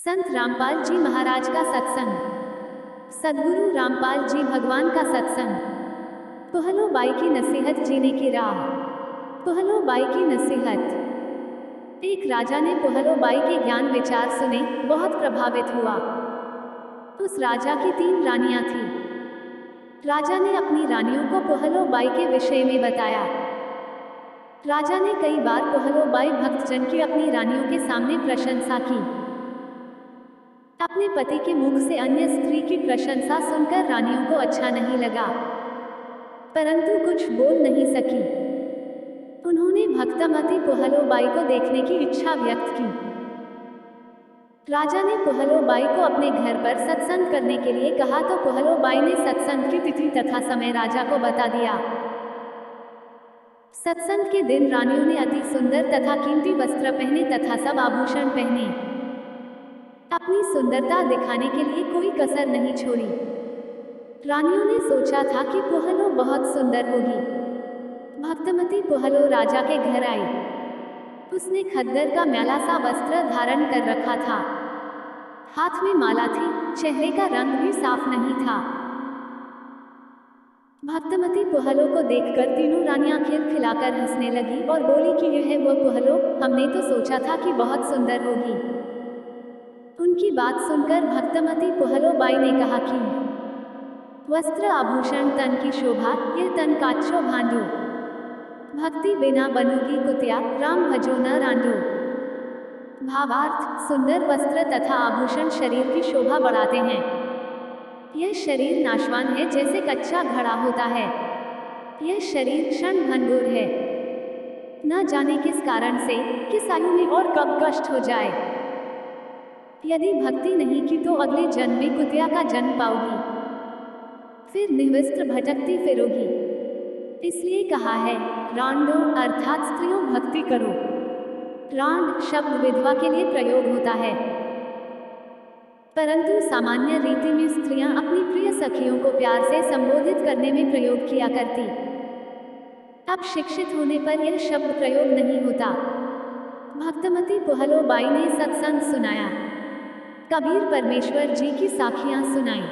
संत रामपाल जी महाराज का सत्संग। सद्गुरु रामपाल जी भगवान का सत्संग। पहलो बाई की नसीहत जीने की राह। पहलो बाई की नसीहत। एक राजा ने पहलो बाई के ज्ञान विचार सुने, बहुत प्रभावित हुआ। उस राजा की 3 रानियां थीं। राजा ने अपनी रानियों को पहलो बाई के विषय में बताया। राजा ने कई बार पहलो बाई भक्तजन की अपनी रानियों के सामने प्रशंसा की। अपने पति के मुख से अन्य स्त्री की प्रशंसा सुनकर रानियों को अच्छा नहीं लगा, परंतु कुछ बोल नहीं सकी। उन्होंने भक्तमती पहलो बाई को देखने की इच्छा व्यक्त की। राजा ने पहलो बाई को अपने घर पर सत्संग करने के लिए कहा तो पहलो बाई ने सत्संग की तिथि तथा समय राजा को बता दिया। सत्संग के दिन रानियों ने अति सुंदर तथा कीमती वस्त्र पहने तथा सब आभूषण पहने। अपनी सुंदरता दिखाने के लिए कोई कसर नहीं छोड़ी। रानियों ने सोचा था कि पहलो बहुत सुंदर होगी। भक्तमती पहलो राजा के घर आई। उसने खद्दर का मैला सा वस्त्र धारण कर रखा था। हाथ में माला थी, चेहरे का रंग भी साफ नहीं था। भक्तमती पहलो को देखकर तीनों रानियां खिलखिलाकर हंसने लगी और बोली कि यह वो पहलो, हमने तो सोचा था कि बहुत सुंदर होगी। उनकी बात सुनकर भक्तमती पहलो बाई ने कहा कि वस्त्र आभूषण तन की शोभा, यह तन काचो भांडो। भक्ति बिना बनोगी कुतिया, राम भजो न रांडो। भावार्थ, सुंदर वस्त्र तथा आभूषण शरीर की शोभा बढ़ाते हैं। यह शरीर नाशवान है, जैसे कच्चा घड़ा होता है। यह शरीर क्षण भंगुर है। न जाने किस कारण से, किस आयु में और कब कष्ट हो जाए। यदि भक्ति नहीं की तो अगले जन्म में कुतिया का जन्म पाओगी, फिर निर्वस्त्र भटकती फिरोगी। इसलिए कहा है, रांडो अर्थात स्त्रियों भक्ति करो। रांड शब्द विधवा के लिए प्रयोग होता है, परंतु सामान्य रीति में स्त्रियां अपनी प्रिय सखियों को प्यार से संबोधित करने में प्रयोग किया करती। अब शिक्षित होने पर यह शब्द प्रयोग नहीं होता। भक्तमती पहलो बाई ने सत्संग सुनाया। कबीर परमेश्वर जी की साखियां सुनाई।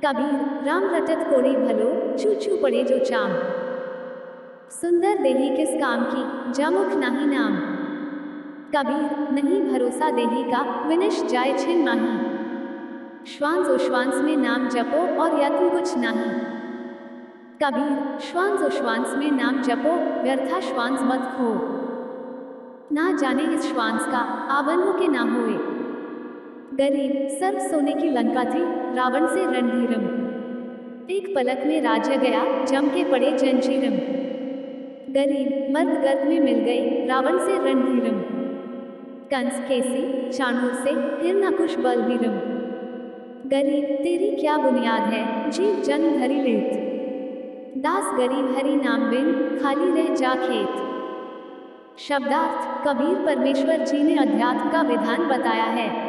कबीर, राम रटत कोड़ी भलो, छू छू पड़े जो चाम। सुंदर देही किस काम की, जामुख नाही नाम। कबीर, नहीं भरोसा देही का, विनश जाए छिन माही। श्वांस उश्वांस में नाम जपो और यत्न कुछ नाही। कबीर, श्वांस उश्वांस में नाम जपो, व्यर्था श्वांस मत खो। ना जाने इस श्वांस का, आवन के ना होए। गरीब, सर्व सोने की लंका थी, रावण से रणधीरम। एक पलक में राज्य गया, जम के पड़े जंजीरम। गरीब, मर्द गर्भ में मिल गई, रावण से रणधीरम। कंस केसी, चाणूर से, हिरण्यकुश बलवीरम। गरीब, तेरी क्या बुनियाद है, जीव जन्म धरी लेत। दास गरीब हरि नाम बिन, खाली रह जा खेत। शब्दार्थ, कबीर परमेश्वर जी ने अध्यात्म का विधान बताया है।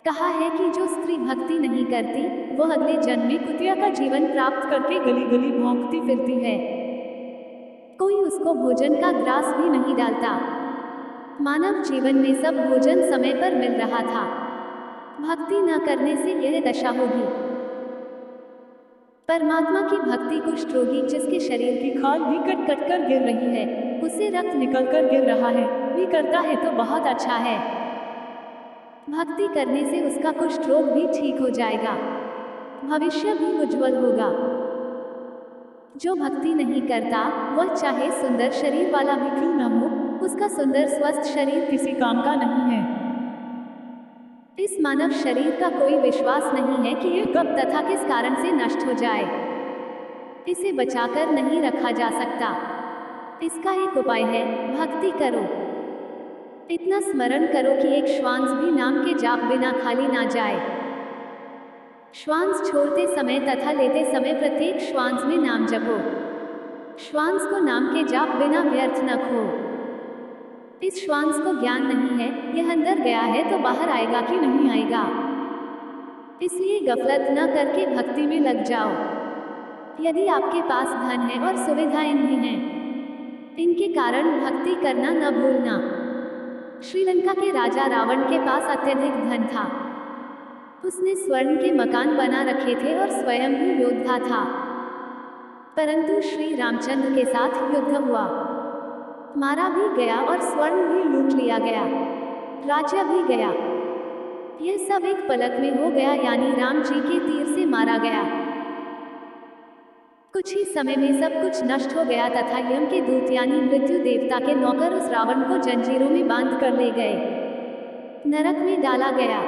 कहा है कि जो स्त्री भक्ति नहीं करती, वह अगले जन्म में कुतिया का जीवन प्राप्त करके गली गली भौंकती फिरती है। कोई उसको भोजन का ग्रास भी नहीं डालता। मानव जीवन में सब भोजन समय पर मिल रहा था। भक्ति न करने से यह दशा होगी। परमात्मा की भक्ति कुष्ठ रोगी जिसके शरीर की खाल भी कट कट कर गिर रही है, उसे रक्त निकल कर गिर रहा है, भी करता है तो बहुत अच्छा है। भक्ति करने से उसका कुष्ठ रोग भी ठीक हो जाएगा, भविष्य भी उज्जवल होगा। जो भक्ति नहीं करता, वह चाहे सुंदर शरीर वाला भी क्यों न हो, उसका सुंदर स्वस्थ शरीर किसी काम का नहीं है। इस मानव शरीर का कोई विश्वास नहीं है कि यह कब तथा किस कारण से नष्ट हो जाए। इसे बचाकर नहीं रखा जा सकता। इसका एक उपाय है, भक्ति करो। इतना स्मरण करो कि एक श्वांस भी नाम के जाप बिना खाली ना जाए। श्वांस छोड़ते समय तथा लेते समय प्रत्येक श्वांस में नाम जपो। श्वांस को नाम के जाप बिना व्यर्थ न खो। इस श्वांस को ज्ञान नहीं है, यह अंदर गया है तो बाहर आएगा कि नहीं आएगा। इसलिए गफलत न करके भक्ति में लग जाओ। यदि आपके पास धन है और सुविधाएं भी हैं, इनके कारण भक्ति करना न भूलना। श्रीलंका के राजा रावण के पास अत्यधिक धन था। उसने स्वर्ण के मकान बना रखे थे और स्वयं भी योद्धा था। परंतु श्री रामचंद्र के साथ युद्ध हुआ, मारा भी गया और स्वर्ण भी लूट लिया गया, राज्य भी गया। यह सब एक पलक में हो गया, यानी राम जी के तीर से मारा गया। कुछ ही समय में सब कुछ नष्ट हो गया तथा यम के दूत यानी मृत्यु देवता के नौकर उस रावण को जंजीरों में बांध कर ले गए, नरक में डाला गया।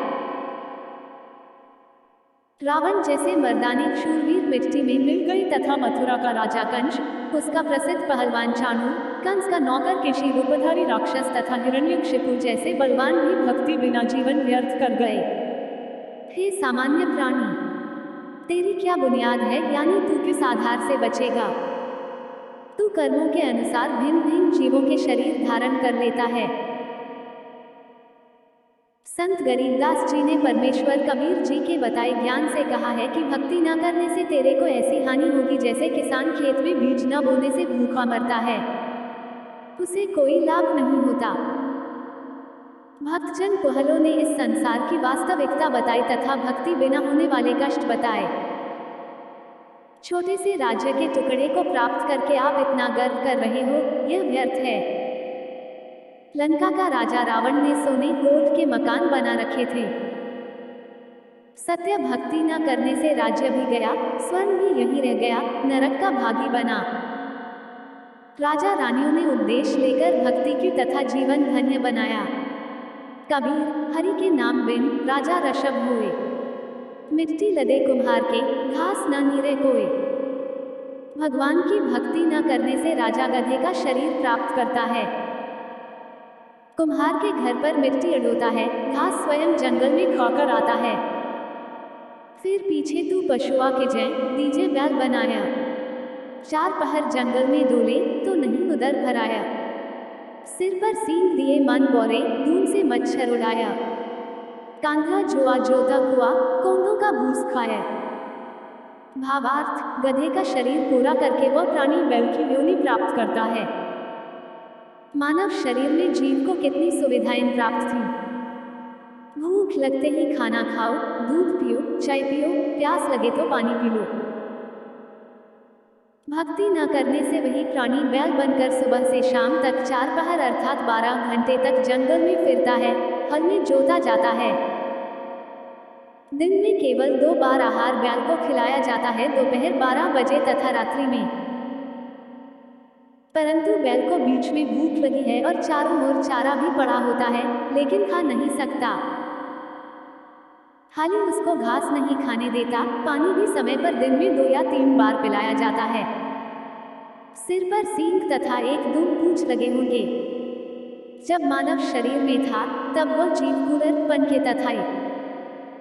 रावण जैसे मर्दानी शूरवीर मिट्टी में मिल गए तथा मथुरा का राजा कंस, उसका प्रसिद्ध पहलवान चाणू, कंस का नौकर केशी रूपधारी राक्षस तथा हिरण्यकशिपु जैसे बलवान भी भक्ति बिना जीवन व्यर्थ कर गए। हे सामान्य प्राणी, तेरी क्या बुनियाद है, यानी तू किस आधार से बचेगा? तू कर्मों के अनुसार भिन्न भिन्न जीवों के शरीर धारण कर लेता है। संत गरीबदास जी ने परमेश्वर कबीर जी के बताए ज्ञान से कहा है कि भक्ति न करने से तेरे को ऐसी हानि होगी जैसे किसान खेत में बीज न बोने से भूखा मरता है, उसे कोई लाभ नहीं होता। भक्तजन कोहलों ने इस संसार की वास्तविकता बताई तथा भक्ति बिना होने वाले कष्ट बताए। छोटे से राज्य के टुकड़े को प्राप्त करके आप इतना गर्व कर रहे हो, यह व्यर्थ है। लंका का राजा रावण ने सोने गोल्ड के मकान बना रखे थे। सत्य भक्ति न करने से राज्य भी गया, स्वर्ण भी यहीं रह गया, नरक का भागी बना। राजा रानियों ने उपदेश लेकर भक्ति की तथा जीवन धन्य बनाया। कबीर हरि के नाम बिन राजा ऋषभ हुए, मिट्टी लदे कुम्हार के घास न नीरे कोय। भगवान की भक्ति न करने से राजा गधे का शरीर प्राप्त करता है, कुम्हार के घर पर मिट्टी अडोता है, घास स्वयं जंगल में खाकर आता है। फिर पीछे तू पशुआ के जय दीजे बैल बनाया, चार पहर जंगल में डोले तो नहीं उधर भराया। सिर पर सींग दिए मन बोरे, धूम से मच्छर उड़ाया। कांधा जुआ जोता कुआ, कोंडों का भूस खाया। भावार्थ, गधे का शरीर पूरा करके वह प्राणी बैल की योनि प्राप्त करता है। मानव शरीर में जीव को कितनी सुविधाएं प्राप्त थी। भूख लगते ही खाना खाओ, दूध पियो, चाय पियो, प्यास लगे तो पानी पी लो। भक्ति न करने से वही प्राणी बैल बनकर सुबह से शाम तक चार पहर अर्थात 12 घंटे तक जंगल में फिरता है, हल में जोता जाता है। दिन में केवल 2 बार आहार बैल को खिलाया जाता है, दोपहर 12 बजे तथा रात्रि में। परंतु बैल को बीच में भूख लगी है और चारों ओर चारा भी पड़ा होता है, लेकिन खा नहीं सकता। हाली उसको घास नहीं खाने देता, पानी भी समय पर दिन में 2 या 3 बार पिलाया जाता है। सिर पर सींग तथा एक दुम पूंछ लगे होंगे। जब मानव शरीर में था तब वह जीव कूलर पंखे तथा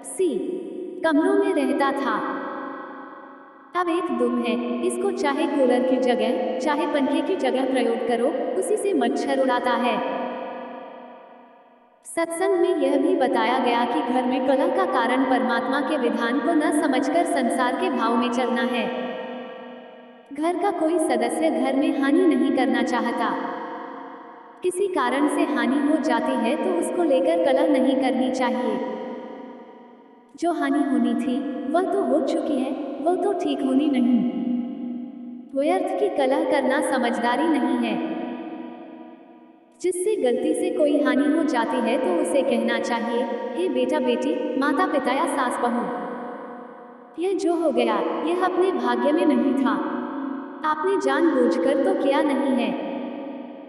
सी कमरों में रहता था। अब एक दुम है, इसको चाहे कूलर की जगह चाहे पंखे की जगह प्रयोग करो, उसी से मच्छर उड़ाता है। सत्संग में यह भी बताया गया कि घर में कलह का कारण परमात्मा के विधान को न समझकर संसार के भाव में चलना है। घर का कोई सदस्य घर में हानि नहीं करना चाहता। किसी कारण से हानि हो जाती है तो उसको लेकर कलह नहीं करनी चाहिए। जो हानि होनी थी वह तो हो चुकी है, वह तो ठीक होनी नहीं। व्यर्थ की कलह करना समझदारी नहीं है। जिससे गलती से कोई हानि हो जाती है तो उसे कहना चाहिए, हे बेटा बेटी, माता पिता या सास बहू, यह जो हो गया यह अपने भाग्य में नहीं था, आपने जानबूझकर तो किया नहीं है।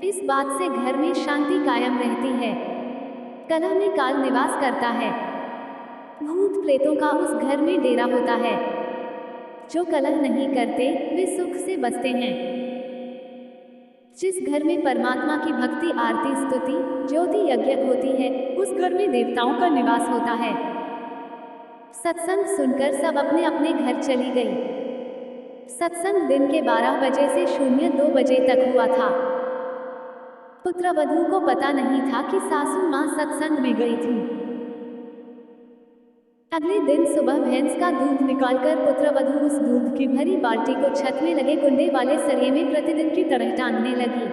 इस बात से घर में शांति कायम रहती है। कलह में काल निवास करता है। भूत प्रेतों का उस घर में डेरा होता है। जो कलह नहीं करते वे सुख से बसते हैं। जिस घर में परमात्मा की भक्ति आरती स्तुति ज्योति यज्ञ होती है, उस घर में देवताओं का निवास होता है। सत्संग सुनकर सब अपने अपने घर चली गई। सत्संग दिन के 12 बजे से 02 बजे तक हुआ था। पुत्रवधू को पता नहीं था कि सासू मां सत्संग में गई थी। अगले दिन सुबह भैंस का दूध निकालकर पुत्रवधू उस दूध की भरी बाल्टी को छत में लगे कुंडे वाले सरिये में प्रतिदिन की तरह टांगने लगी।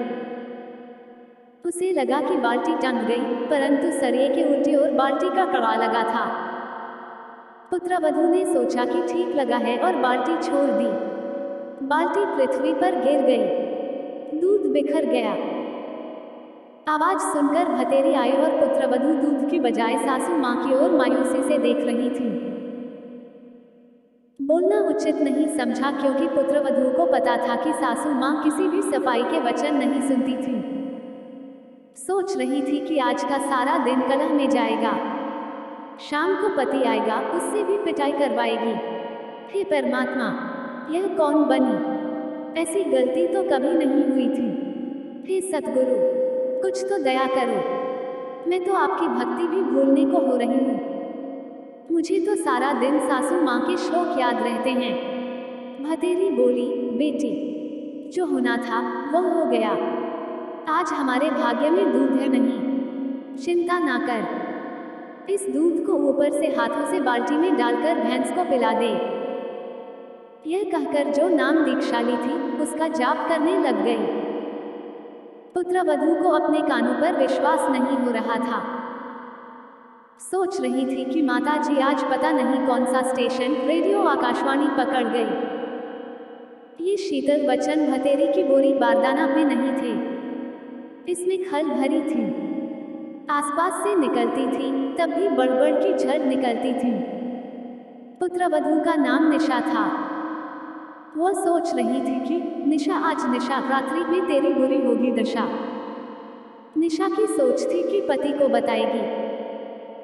उसे लगा कि बाल्टी टंग गई, परंतु सरिये के उल्टी ओर बाल्टी का कड़ा लगा था। पुत्रवधू ने सोचा कि ठीक लगा है और बाल्टी छोड़ दी। बाल्टी पृथ्वी पर गिर गई। दूध बिखर गया। आवाज सुनकर भतेरी आई और पुत्रवधू दूध की बजाय सासू माँ की ओर मायूसी से देख रही थी। बोलना उचित नहीं समझा, क्योंकि पुत्रवधू को पता था कि सासू माँ किसी भी सफाई के वचन नहीं सुनती थी। सोच रही थी कि आज का सारा दिन कलह में जाएगा। शाम को पति आएगा, उससे भी पिटाई करवाएगी। हे परमात्मा, यह कौन बनी? ऐसी गलती तो कभी नहीं हुई थी। हे सतगुरु, कुछ तो दया करो। मैं तो आपकी भक्ति भी भूलने को हो रही हूँ। मुझे तो सारा दिन सासू माँ के श्लोक याद रहते हैं। भतेरी बोली, बेटी, जो होना था वो हो गया। आज हमारे भाग्य में दूध है नहीं, चिंता ना कर। इस दूध को ऊपर से हाथों से बाल्टी में डालकर भैंस को पिला दे। यह कहकर जो नाम दीक्षाली थी, उसका जाप करने लग गई। पुत्रवधू को अपने कानों पर विश्वास नहीं हो रहा था। सोच रही थी कि माताजी आज पता नहीं कौन सा स्टेशन, रेडियो आकाशवाणी पकड़ गई। ये शीतल वचन भतेरी की बोरी बारदाना में नहीं थे, इसमें खल भरी थी। आसपास से निकलती थी, तब भी बड़बड़ की झड़ निकलती थी। पुत्रवधू का नाम निशा था। वह सोच रही थी कि निशा, आज निशा रात्रि में तेरी बुरी होगी दशा। निशा की सोच थी कि पति को बताएगी।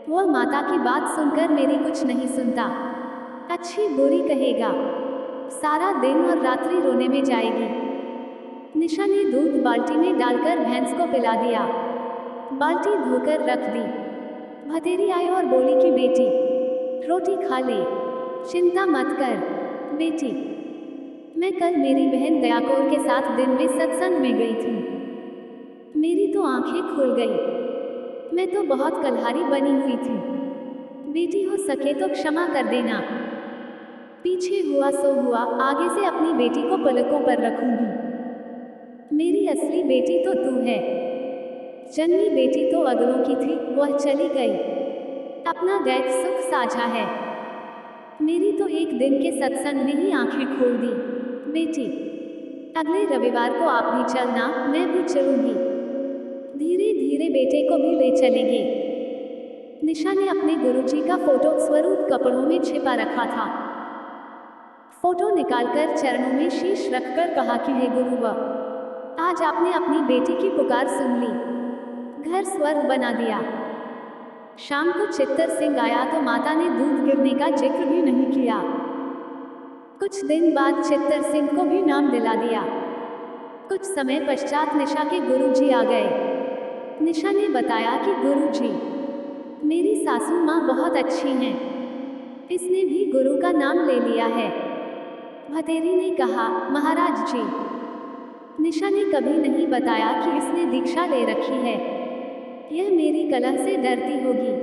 वह माता की बात सुनकर मेरी कुछ नहीं सुनता, अच्छी बुरी कहेगा, सारा दिन और रात्रि रोने में जाएगी। निशा ने दूध बाल्टी में डालकर भैंस को पिला दिया। बाल्टी धोकर रख दी। भतेरी आई और बोली कि बेटी, रोटी खा ले, चिंता मत कर। बेटी, मैं कल मेरी बहन दयाकौर के साथ दिन में सत्संग में गई थी। मेरी तो आंखें खुल गई। मैं तो बहुत कलहारी बनी हुई थी। बेटी, हो सके तो क्षमा कर देना। पीछे हुआ सो हुआ, आगे से अपनी बेटी को पलकों पर रखूंगी। मेरी असली बेटी तो तू है। जन्मी बेटी तो अगलों की थी, वह चली गई। अपना दैत सुख साझा है। मेरी तो एक दिन के सत्संग ने ही आंखें खोल दी। बेटी, अगले रविवार को आप भी चलना, मैं भी चलूंगी। धीरे धीरे बेटे को भी ले चलेंगे। निशा ने अपने गुरुजी का फोटो स्वरूप कपड़ों में छिपा रखा था। फोटो निकालकर चरणों में शीश रखकर कहा कि हे गुरुवा, आज आपने अपनी बेटी की पुकार सुन ली, घर स्वर्ग बना दिया। शाम को चित्तर सिंह आया तो माता ने दूध गिरने का जिक्र भी नहीं किया। कुछ दिन बाद चित्तर सिंह को भी नाम दिला दिया। कुछ समय पश्चात निशा के गुरुजी आ गए। निशा ने बताया कि गुरुजी, मेरी सासू माँ बहुत अच्छी हैं। इसने भी गुरु का नाम ले लिया है। भतेरी ने कहा, महाराज जी, निशा ने कभी नहीं बताया कि इसने दीक्षा ले रखी है। यह मेरी कलह से डरती होगी।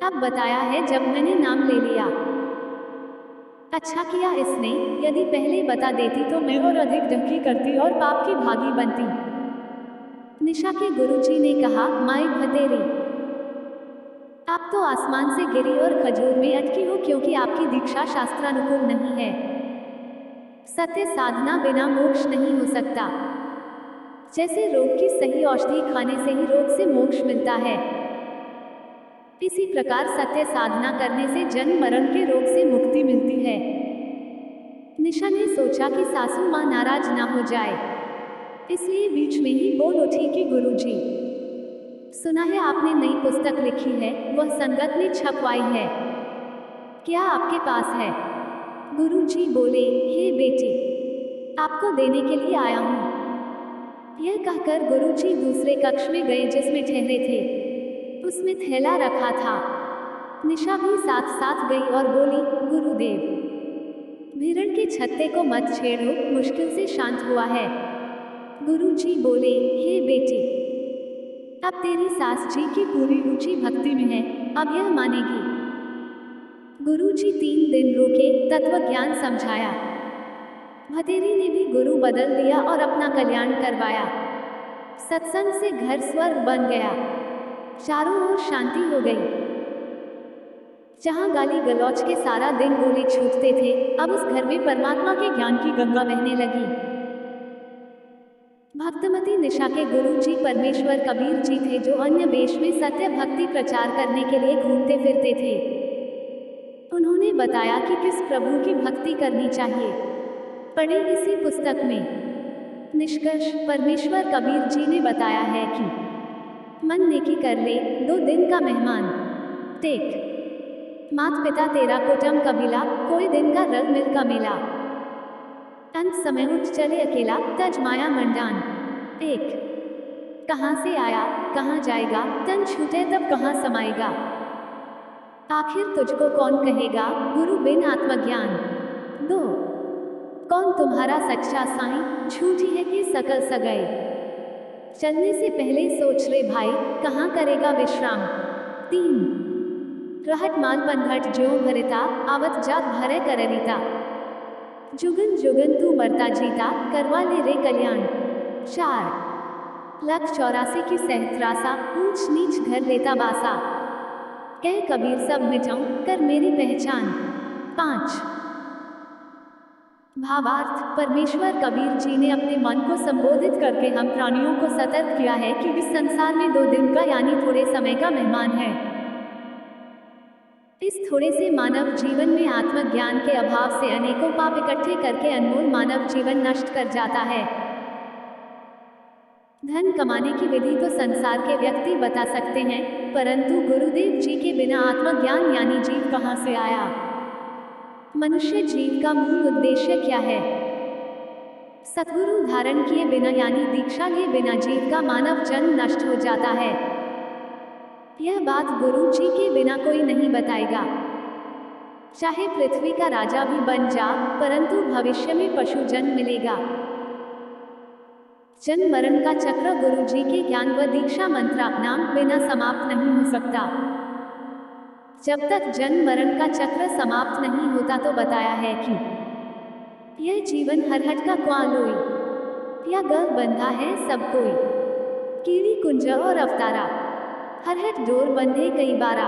अब बताया है जब मैंने नाम ले लिया। अच्छा किया इसने, यदि पहले बता देती तो मैं और अधिक ढकी करती और पाप की भागी बनती। निशा के गुरुजी ने कहा, माई भतेरी, आप तो आसमान से गिरी और खजूर में अटकी हो, क्योंकि आपकी दीक्षा शास्त्रानुकूल नहीं है। सत्य साधना बिना मोक्ष नहीं हो सकता। जैसे रोग की सही औषधि खाने से ही रोग से मोक्ष मिलता है, इसी प्रकार सत्य साधना करने से जन्म मरण के रोग से मुक्ति मिलती है। निशा ने सोचा कि सासू माँ नाराज ना हो जाए, इसलिए बीच में ही बोल उठी कि गुरुजी, सुना है आपने नई पुस्तक लिखी है, वह संगत ने छपवाई है, क्या आपके पास है? गुरुजी बोले, हे बेटी, आपको देने के लिए आया हूँ। यह कहकर गुरुजी दूसरे कक्ष में गए जिसमें ठहरे थे। उसमें थैला रखा था। निशा भी साथ साथ गई और बोली, गुरुदेव, भिरण के छत्ते को मत छेड़ो, मुश्किल से शांत हुआ है। गुरुजी बोले, हे बेटी, अब तेरी सास जी की पूरी रुचि भक्ति में है, अब यह मानेगी। गुरुजी 3 दिन रुके, तत्व ज्ञान समझाया। भतेरी ने भी गुरु बदल दिया और अपना कल्याण करवाया। सत्संग से घर स्वर्ग बन गया। चारों ओर शांति हो गई। जहां गाली गलौज के सारा दिन गोले छूटते थे, अब उस घर में परमात्मा के ज्ञान की गंगा बहने लगी। भक्तमती निशा के गुरु जी परमेश्वर कबीर जी थे, जो अन्य देश में सत्य भक्ति प्रचार करने के लिए घूमते फिरते थे। उन्होंने बताया कि किस प्रभु की भक्ति करनी चाहिए। पढ़े इसी पुस्तक में। निष्कर्ष, परमेश्वर कबीर जी ने बताया है कि मन नेकी कर ले, 2 दिन का मेहमान टेक। मात पिता तेरा कुटुंब कबीला, कोई दिन का रल मिल का मेला। अंत समय उठ चले अकेला, तज माया मंडान। एक, कहाँ से आया, कहाँ जाएगा, तन छूटे तब कहाँ समाएगा। आखिर तुझको कौन कहेगा, गुरु बिन आत्मज्ञान। 2, कौन तुम्हारा सच्चा साईं, झूठी है कि सकल सगाई। चलने से पहले सोच ले भाई, कहाँ करेगा विश्राम। 3, रहट माल पनघट ज्यों भरिता, आवत जात भरे कररिता। जुगन जुगन तू मरता जीता, करवा ले रे कल्याण। 4, लख 84 की सहस्रासा, ऊंच नीच घर लेता बासा। कह कबीर सब मिटाऊं, कर मेरी पहचान। 5, भावार्थ, परमेश्वर कबीर जी ने अपने मन को संबोधित करके हम प्राणियों को सतर्क किया है कि इस संसार में 2 दिन का यानी थोड़े समय का मेहमान है। इस थोड़े से मानव जीवन में आत्मज्ञान के अभाव से अनेकों पाप इकट्ठे करके अनमोल मानव जीवन नष्ट कर जाता है। धन कमाने की विधि तो संसार के व्यक्ति बता सकते हैं, परंतु गुरुदेव जी के बिना आत्मज्ञान यानी जीव कहाँ से आया। मनुष्य जीव का मूल उद्देश्य क्या है। सद्गुरु धारण किए बिना यानी दीक्षा लिए बिना जीव का मानव जन्म नष्ट हो जाता है। यह बात गुरु जी के बिना कोई नहीं बताएगा। चाहे पृथ्वी का राजा भी बन जा, परंतु भविष्य में पशु जन्म मिलेगा। जन्म मरण का चक्र गुरु जी के ज्ञान व दीक्षा मंत्र नाम बिना समाप्त नहीं हो सकता। जब तक जन्म मरण का चक्र समाप्त नहीं होता तो बताया है कि यह जीवन हरहट का क्वां लोई, या गल बंधा है सब कोई। कीड़ी कुंज और अवतारा, हरहट डोर बंधे कई बारा।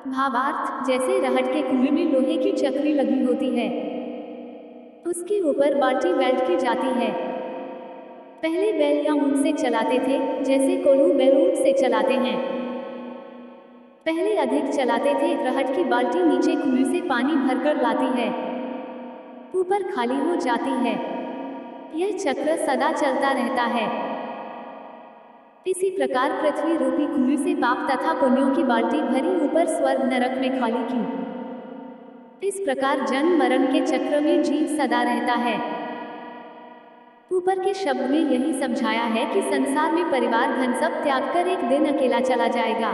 भावार्थ, जैसे रहट के कुएं में लोहे की चक्री लगी होती है, उसके ऊपर बाल्टी बेल्ट की जाती है। पहले बैल या ऊंट से चलाते थे, जैसे कोल्हू बैल ऊंट से चलाते हैं। पहले अधिक चलाते थे, रहट की बाल्टी नीचे कुएं से पानी भरकर लाती है, ऊपर खाली हो जाती है। यह चक्र सदा चलता रहता है। इसी प्रकार पृथ्वी रूपी कुएं से पाप तथा पुण्यों की बाल्टी भरी ऊपर स्वर्ग नरक में खाली की। इस प्रकार जन्म मरण के चक्र में जीव सदा रहता है। ऊपर के शब्द में यही समझाया है कि संसार में परिवार धन सब त्याग कर एक दिन अकेला चला जाएगा,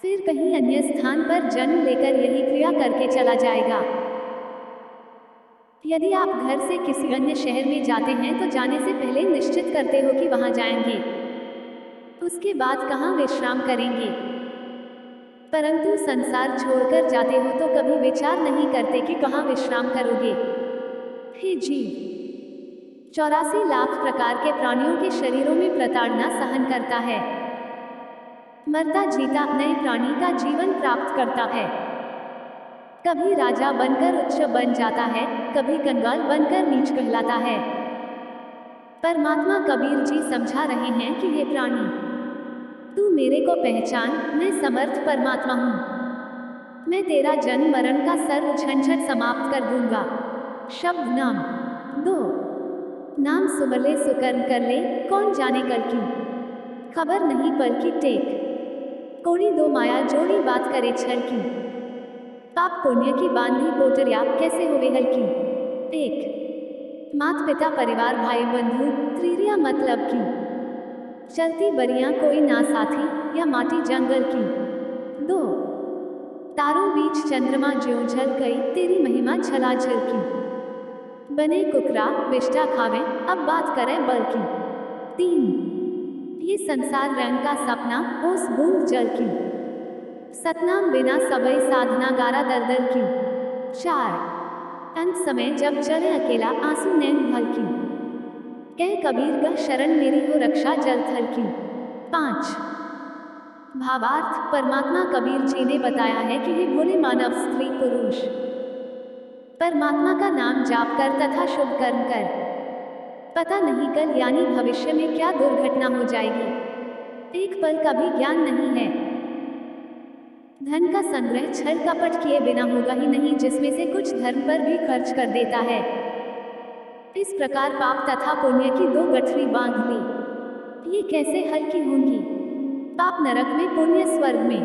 फिर कहीं अन्य स्थान पर जन्म लेकर यही क्रिया करके चला जाएगा। यदि आप घर से किसी अन्य शहर में जाते हैं तो जाने से पहले निश्चित करते हो कि वहां जाएंगे, उसके बाद कहां विश्राम करेंगे। परंतु संसार छोड़कर जाते हो तो कभी विचार नहीं करते कि कहां विश्राम करोगे। हे जीव, 84 लाख प्रकार के प्राणियों के शरीरों में प्रताड़ना सहन करता है। मरता जीता नए प्राणी का जीवन प्राप्त करता है। कभी राजा बनकर उच्च बन जाता है, कभी कंगाल बनकर नीच कहलाता है। परमात्मा कबीर जी समझा रहे हैं कि हे प्राणी, तू मेरे को पहचान, मैं समर्थ परमात्मा हूँ। मैं तेरा जन्म मरण का सर्व झंझट समाप्त कर दूंगा। शब्द नाम 2, नाम सुमले सुकर्म कर ले, कौन जाने कल की खबर नहीं पल की टेक। कोड़ी 2 माया जोड़ी बात करे छल की, पाप पुण्य की बांधी पोटरिया कैसे हुए हल्की। 1, मात पिता परिवार भाई बंधु त्रिरिया मतलब की, चलती बरियां कोई ना साथी या माटी जंगल की। 2, तारों बीच चंद्रमा ज्यों झल गई, तेरी महिमा झला झलकी। बने कुकरा विष्टा खावे, अब बात करें बल की। 3, ये संसार रंग का सपना ओस बूंद जल की, सतनाम बिना सबई साधना गारा दलदल की। 4, अंत समय जब चले अकेला आंसू नैन भल की, कह कबीर गह शरण मेरी हो रक्षा जल थल की। 5। भावार्थ परमात्मा कबीर जी ने बताया है कि हे भोले मानव स्त्री पुरुष, परमात्मा का नाम जाप कर तथा शुभ कर्म कर। पता नहीं कल यानी भविष्य में क्या दुर्घटना हो जाएगी, एक पल का भी ज्ञान नहीं है। धन का संग्रह छल कपट किए बिना होगा ही नहीं, जिसमें से कुछ धर्म पर भी खर्च कर देता है। इस प्रकार पाप तथा पुण्य की दो गठरी बांध ली, ये कैसे हल्की होंगी? पाप नरक में, पुण्य स्वर्ग में।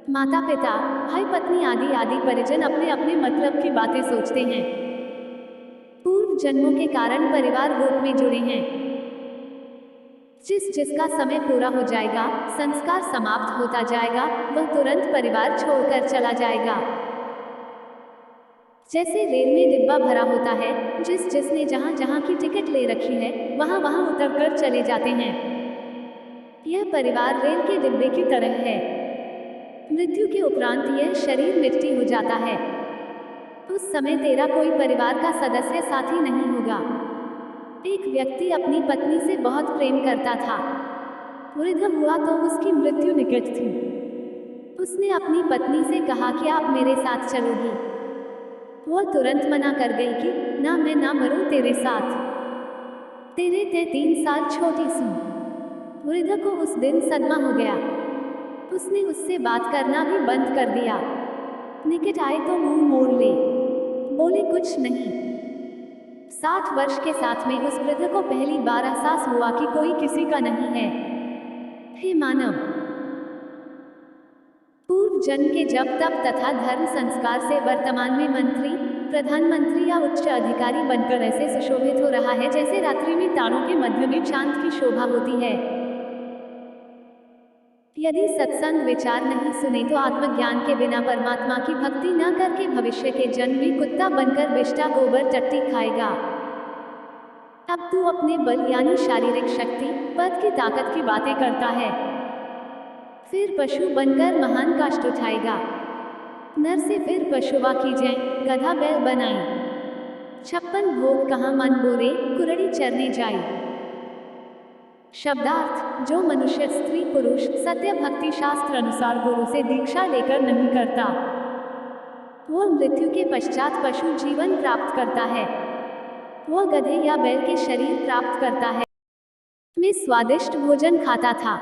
माता पिता भाई पत्नी आदि आदि परिजन अपने अपने मतलब की बातें सोचते हैं। पूर्व जन्मों के कारण परिवार रूप में जुड़े हैं। जिसका समय पूरा हो जाएगा, संस्कार समाप्त होता जाएगा, वह तुरंत परिवार छोड़कर चला जाएगा। जैसे रेल में डिब्बा भरा होता है, जिसने जहां जहां की टिकट ले रखी है वहां वहां उतरकर चले जाते हैं। यह परिवार रेल के डिब्बे की तरह है। मृत्यु के उपरांत यह शरीर मिट्टी हो जाता है। उस समय तेरा कोई परिवार का सदस्य साथी नहीं होगा। एक व्यक्ति अपनी पत्नी से बहुत प्रेम करता था। वृद्ध हुआ तो उसकी मृत्यु निकट थी। उसने अपनी पत्नी से कहा कि आप मेरे साथ चलोगी। वह तुरंत मना कर गई कि ना, मैं ना मरूं तेरे साथ, तेरे ते 3 साल छोटी सी। वृद्ध को उस दिन सदमा हो गया। उसने उससे बात करना भी बंद कर दिया। निकट आए तो मुंह मोड़ ले, बोले कुछ नहीं। 60 वर्ष के साथ में उस वृद्ध को पहली बार एहसास हुआ कि कोई किसी का नहीं है। हे मानव, पूर्व जन्म के जप तप तथा धर्म संस्कार से वर्तमान में मंत्री, प्रधानमंत्री या उच्च अधिकारी बनकर ऐसे सुशोभित हो रहा है जैसे रात्रि में तारों के मध्य में चांद की शोभा होती है। यदि सत्संग विचार नहीं सुने तो आत्मज्ञान के बिना परमात्मा की भक्ति न करके भविष्य के जन्म में कुत्ता बनकर बिष्टा गोबर टट्टी खाएगा। अब तू अपने बल यानी शारीरिक शक्ति, पद की ताकत की बातें करता है, फिर पशु बनकर महान कष्ट उठाएगा। नर से फिर पशुवा की जय, गधा बैल बनाई। 56 भोग कहाँ मन बोरे, कुरड़ी चरने जाई। शब्दार्थ जो मनुष्य स्त्री पुरुष सत्य भक्ति शास्त्र अनुसार गुरु से दीक्षा लेकर नहीं करता, वह मृत्यु के पश्चात पशु जीवन प्राप्त करता है। वह गधे या बैल के शरीर प्राप्त करता है, में स्वादिष्ट भोजन खाता था।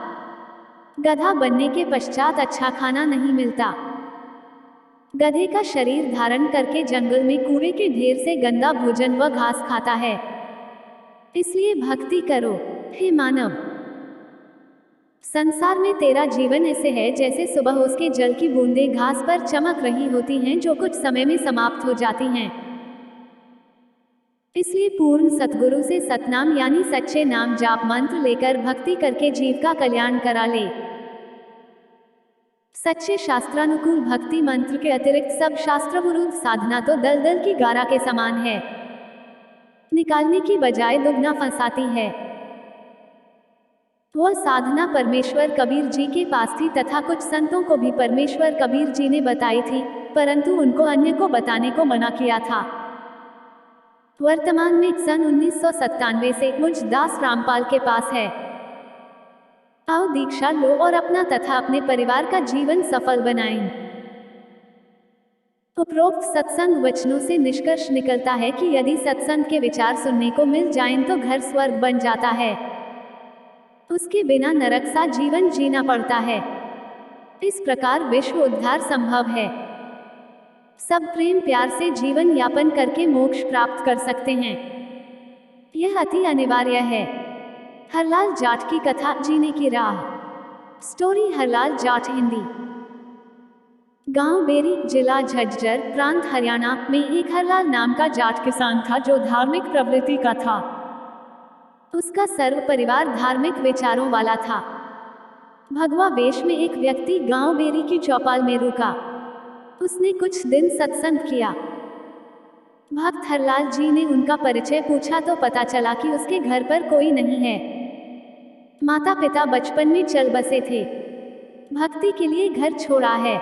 गधा बनने के पश्चात अच्छा खाना नहीं मिलता। गधे का शरीर धारण करके जंगल में कूड़े के ढेर से गंदा भोजन व घास खाता है। इसलिए भक्ति करो हे मानव। संसार में तेरा जीवन ऐसे है जैसे सुबह उसके जल की बूंदें घास पर चमक रही होती हैं, जो कुछ समय में समाप्त हो जाती हैं। इसलिए पूर्ण सतगुरु से सतनाम यानी सच्चे नाम जाप मंत्र लेकर भक्ति करके जीव का कल्याण करा ले। सच्चे शास्त्रानुकूल भक्ति मंत्र के अतिरिक्त सब शास्त्र विरुद्ध साधना तो दलदल की गारा के समान है, निकालने की बजाय दुगना फंसाती है। वह साधना परमेश्वर कबीर जी के पास थी तथा कुछ संतों को भी परमेश्वर कबीर जी ने बताई थी, परंतु उनको अन्य को बताने को मना किया था। वर्तमान में सन 1997 से मुझ दास रामपाल के पास है। आओ दीक्षा लो और अपना तथा अपने परिवार का जीवन सफल बनाएं। उपरोक्त सत्संग वचनों से निष्कर्ष निकलता है कि यदि सत्संग के विचार सुनने को मिल जाएं तो घर स्वर्ग बन जाता है, उसके बिना नरक सा जीवन जीना पड़ता है। इस प्रकार विश्व उद्धार संभव है। सब प्रेम प्यार से जीवन यापन करके मोक्ष प्राप्त कर सकते हैं, यह अति अनिवार्य है। हरलाल जाट की कथा, जीने की राह। स्टोरी हरलाल जाट, हिंदी। गांव बेरी, जिला झज्जर, प्रांत हरियाणा में एक हरलाल नाम का जाट किसान था जो धार्मिक प्रवृत्ति का था। उसका सर्व परिवार धार्मिक विचारों वाला था। भगवा वेश में एक व्यक्ति गांव बेरी की चौपाल में रुका। उसने कुछ दिन सत्संग किया। भक्त हरलाल जी ने उनका परिचय पूछा तो पता चला कि उसके घर पर कोई नहीं है। माता पिता बचपन में चल बसे थे, भक्ति के लिए घर छोड़ा है।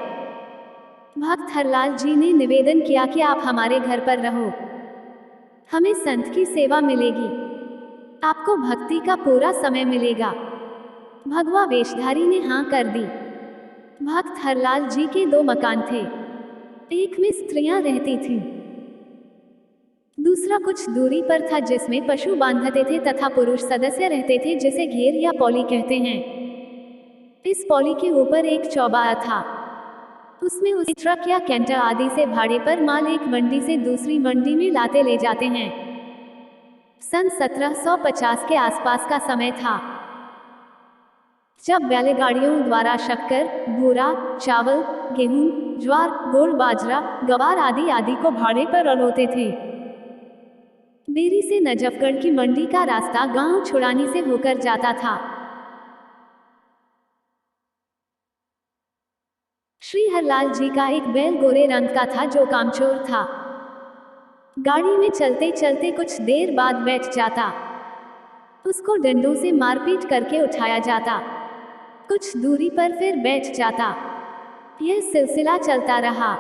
भक्त हरलाल जी ने निवेदन किया कि आप हमारे घर पर रहो, हमें संत की सेवा मिलेगी। आपको भक्ति का पूरा समय मिलेगा। भगवा वेशधारी ने हाँ कर दी। भक्त हरलाल जी के 2 मकान थे। एक में स्त्रियां रहती थीं, दूसरा कुछ दूरी पर था जिसमें पशु बांधते थे तथा पुरुष सदस्य रहते थे जिसे घेर या पौली कहते हैं। इस पौली के ऊपर एक चौबारा था। उसमें उस ट्रक या कैंटर आदि से भाड़े पर माल एक मंडी से दूसरी मंडी में लाते ले जाते हैं। सन 1750 के आसपास का समय था, जब बैलगाड़ियों द्वारा शक्कर, बूरा, चावल, गेहूं, ज्वार, गुड़, बाजरा, गवार आदि को भाड़े पर अलोते थे। बेरी से नजफगढ़ की मंडी का रास्ता गांव छुड़ानी से होकर जाता था। श्री हरलाल जी का एक बैल गोरे रंग का था जो कामचोर था। गाड़ी में चलते चलते कुछ देर बाद बैठ जाता। उसको डंडों से मारपीट करके उठाया जाता। कुछ दूरी पर फिर बैठ जाता। यह सिलसिला चलता रहा।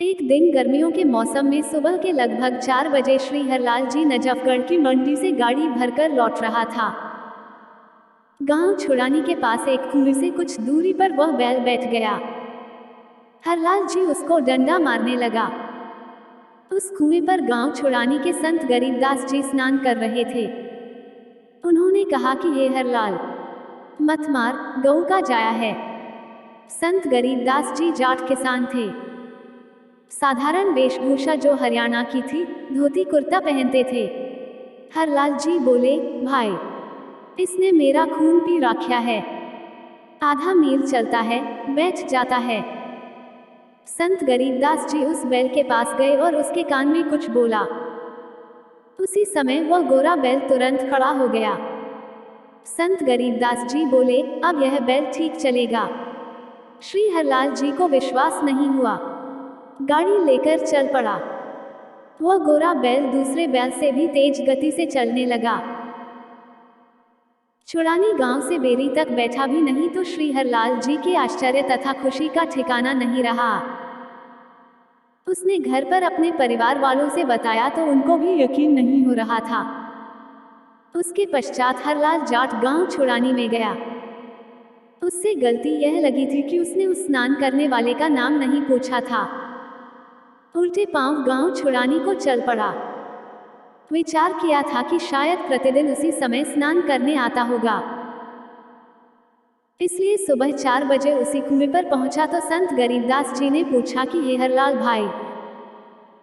एक दिन गर्मियों के मौसम में सुबह के लगभग 4 बजे श्री हरलाल जी नजफगढ़ की मंडी से गाड़ी भरकर लौट रहा था। गांव छुड़ानी के पास एक कुएं से कुछ दूरी पर वह बैल बैठ गया। हरलाल जी उसको डंडा मारने लगा। उस कुएं पर गांव छुड़ानी के संत गरीबदास जी स्नान कर रहे थे। उन्होंने कहा कि हे हरलाल, मत मार, गऊ का जाया है। संत गरीबदास जी जाट किसान थे। साधारण वेशभूषा जो हरियाणा की थी, धोती कुर्ता पहनते थे। हरलाल जी बोले, भाई, इसने मेरा खून पी राख्या है। आधा मील चलता है, बैठ जाता है। संत गरीबदास जी उस बैल के पास गए और उसके कान में कुछ बोला। उसी समय वह गोरा बैल तुरंत खड़ा हो गया। संत गरीबदास जी बोले, अब यह बैल ठीक चलेगा। श्री हरलाल जी को विश्वास नहीं हुआ। गाड़ी लेकर चल पड़ा। वह गोरा बैल दूसरे बैल से भी तेज गति से चलने लगा। छुड़ानी गांव से बेरी तक बैठा भी नहीं तो श्री हरलाल जी के आश्चर्य तथा खुशी का ठिकाना नहीं रहा। उसने घर पर अपने परिवार वालों से बताया तो उनको भी यकीन नहीं हो रहा था। उसके पश्चात हरलाल जाट गांव छुड़ानी में गया। उससे गलती यह लगी थी कि उसने उस स्नान करने वाले का नाम नहीं पूछा था। उल्टे पांव गांव छुड़ानी को चल पड़ा। विचार किया था कि शायद प्रतिदिन उसी समय स्नान करने आता होगा, इसलिए सुबह 4 बजे उसी कुएं पर पहुंचा तो संत गरीबदास जी ने पूछा कि हे हरलाल भाई,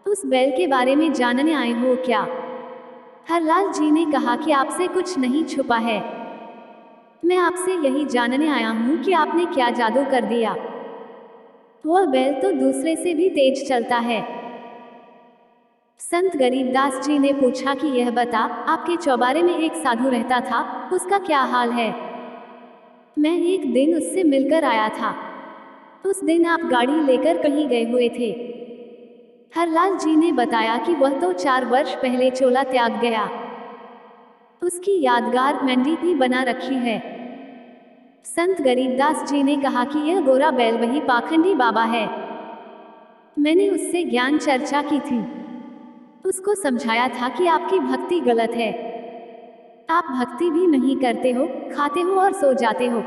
उस बैल के बारे में जानने आए हो क्या? हरलाल जी ने कहा कि आपसे कुछ नहीं छुपा है। मैं आपसे यही जानने आया हूं कि आपने क्या जादू कर दिया। वह बैल तो दूसरे से भी तेज चलता है। संत गरीबदास जी ने पूछा कि यह बता, आपके चौबारे में एक साधु रहता था, उसका क्या हाल है? मैं एक दिन उससे मिलकर आया था। उस दिन आप गाड़ी लेकर कहीं गए हुए थे। हरलाल जी ने बताया कि वह तो 4 वर्ष पहले चोला त्याग गया। उसकी यादगार मंडी भी बना रखी है। संत गरीबदास जी ने कहा कि यह गोरा बैल वही पाखंडी बाबा है। मैंने उससे ज्ञान चर्चा की थी। उसको समझाया था कि आपकी भक्ति गलत है। आप भक्ति भी नहीं करते हो, खाते हो और सो जाते हो।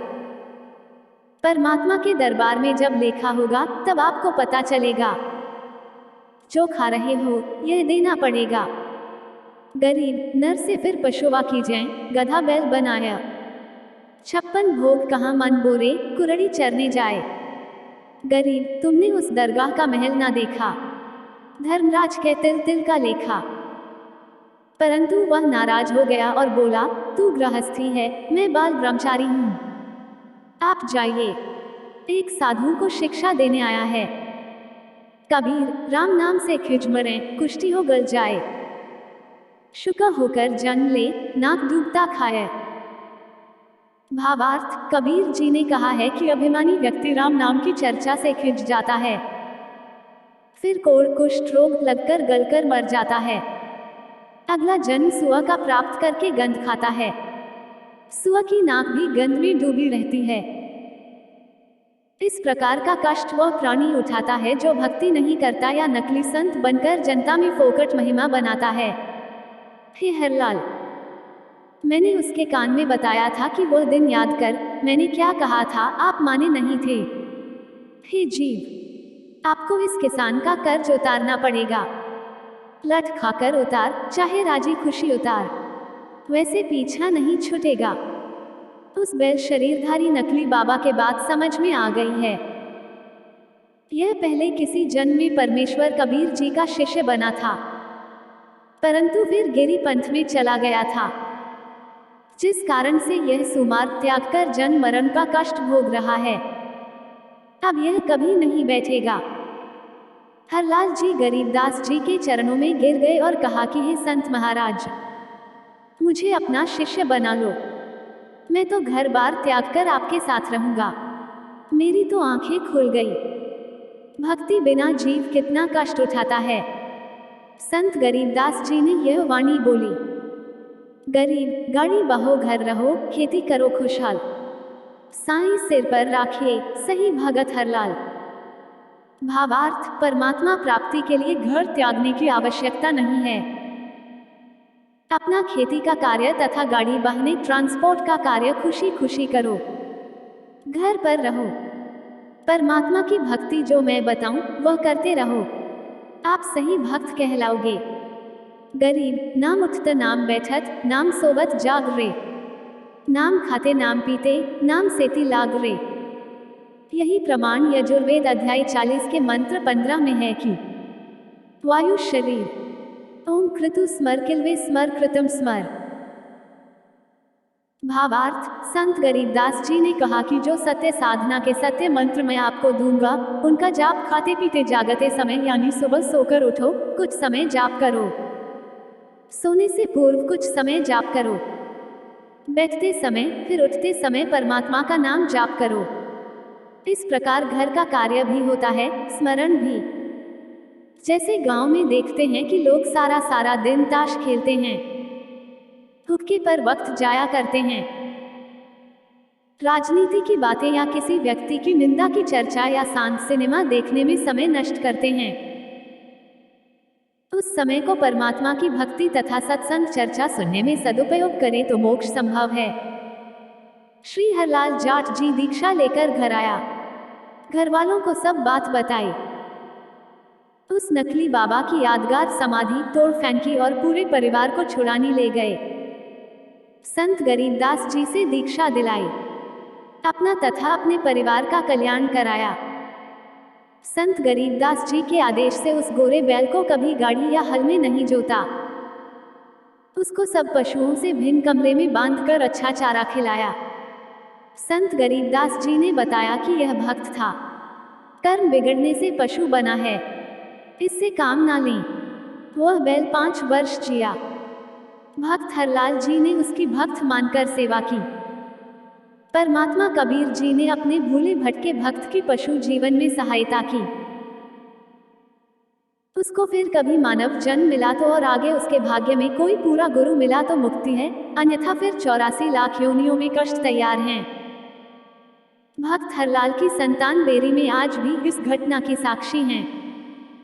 परमात्मा के दरबार में जब लेखा होगा तब आपको पता चलेगा। जो खा रहे हो यह देना पड़ेगा। गरीब नर से फिर पशुवा की जाए, गधा बैल बनाया। 56 भोग कहाँ मन बोरे, कुरड़ी चरने जाए। गरीब, तुमने उस दरगाह का महल ना देखा, धर्मराज के तिल तिल का लेखा। परंतु वह नाराज हो गया और बोला, तू गृहस्थी है, मैं बाल ब्रह्मचारी हूं। आप जाइए। एक साधु को शिक्षा देने आया है। कबीर, राम नाम से खिज मरे, कुश्ती हो गल जाए। शुका होकर जन्म ले, नाक डूबता खाए। भावार्थ, कबीर जी ने कहा है कि अभिमानी व्यक्ति राम नाम की चर्चा से खिंच जाता है, फिर कोढ़ कुष्ठ रोग लगकर गलकर मर जाता है। अगला जन्म सुअ का प्राप्त करके गंध खाता है। सुअ की नाक भी गंध में डूबी रहती है। इस प्रकार का कष्ट वह प्राणी उठाता है जो भक्ति नहीं करता या नकली संत बनकर जनता में फोकट महिमा बनाता है। हे हरलाल, मैंने उसके कान में बताया था कि वह दिन याद कर, मैंने क्या कहा था, आप माने नहीं थे। हे जीव, आपको इस किसान का कर्ज उतारना पड़ेगा। लठ खाकर उतार, चाहे राजी खुशी उतार, वैसे पीछा नहीं छूटेगा। उस बैल शरीरधारी नकली बाबा के बात समझ में आ गई है। यह पहले किसी जन्म में परमेश्वर कबीर जी का शिष्य बना था, परंतु फिर गिरी पंथ में चला गया था, जिस कारण से यह सुमार्ग त्याग कर जन्म मरण का कष्ट भोग रहा है। अब यह कभी नहीं बैठेगा। हरलाल जी गरीबदास जी के चरणों में गिर गए और कहा कि हे संत महाराज, मुझे अपना शिष्य बना लो। मैं तो घर बार त्याग कर आपके साथ रहूंगा। मेरी तो आंखें खुल गई। भक्ति बिना जीव कितना कष्ट उठाता है। संत गरीबदास जी ने यह वाणी बोली। गरीब गाड़ी बहो घर रहो, खेती करो खुशहाल, साईं सिर पर राखिए सही भगत हरलाल। भावार्थ, परमात्मा प्राप्ति के लिए घर त्यागने की आवश्यकता नहीं है। अपना खेती का कार्य तथा गाड़ी बहने ट्रांसपोर्ट का कार्य खुशी खुशी करो, घर पर रहो। परमात्मा की भक्ति जो मैं बताऊं वह करते रहो, आप सही भक्त कहलाओगे। गरीब नाम उठत नाम बैठत, नाम सोवत जाग रे, नाम खाते नाम पीते, नाम सेती लाग रे। यही प्रमाण यजुर्वेद अध्याय 40 के मंत्र 15 में है कि वायु शरीर ओम कृतु स्मर किल्वे स्मर कृतम स्मर। भावार्थ, संत गरीबदास जी ने कहा कि जो सत्य साधना के सत्य मंत्र मैं आपको दूंगा, उनका जाप खाते पीते जागते समय यानी सुबह सोकर उठो, कुछ समय जाप करो, सोने से पूर्व कुछ समय जाप करो, बैठते समय फिर उठते समय परमात्मा का नाम जाप करो। इस प्रकार घर का कार्य भी होता है, स्मरण भी। जैसे गांव में देखते हैं कि लोग सारा सारा दिन ताश खेलते हैं, हुक्के पर वक्त जाया करते हैं, राजनीति की बातें या किसी व्यक्ति की निंदा की चर्चा या शांत सिनेमा देखने में समय नष्ट करते हैं। उस समय को परमात्मा की भक्ति तथा सत्संग चर्चा सुनने में सदुपयोग करें तो मोक्ष संभव है। श्री हरलाल जाट जी दीक्षा लेकर घर आया, घर वालों को सब बात बताई। उस नकली बाबा की यादगार समाधि तोड़ फेंकी और पूरे परिवार को छुड़ाने ले गए। संत गरीबदास जी से दीक्षा दिलाई, अपना तथा अपने परिवार का कल्याण कराया। संत गरीबदास जी के आदेश से उस गोरे बैल को कभी गाड़ी या हल में नहीं जोता, उसको सब पशुओं से भिन्न कमरे में बांधकर अच्छा चारा खिलाया। संत गरीबदास जी ने बताया कि यह भक्त था, कर्म बिगड़ने से पशु बना है, इससे काम ना लें। वह बैल 5 वर्ष जिया। भक्त हरलाल जी ने उसकी भक्त मानकर सेवा की। परमात्मा कबीर जी ने अपने भूले भटके भक्त की पशु जीवन में सहायता की। उसको फिर कभी मानव जन्म मिला तो और आगे उसके भाग्य में कोई पूरा गुरु मिला तो मुक्ति है, अन्यथा फिर 84 लाख योनियों में कष्ट तैयार हैं। भक्त हरलाल की संतान बेरी में आज भी इस घटना की साक्षी हैं।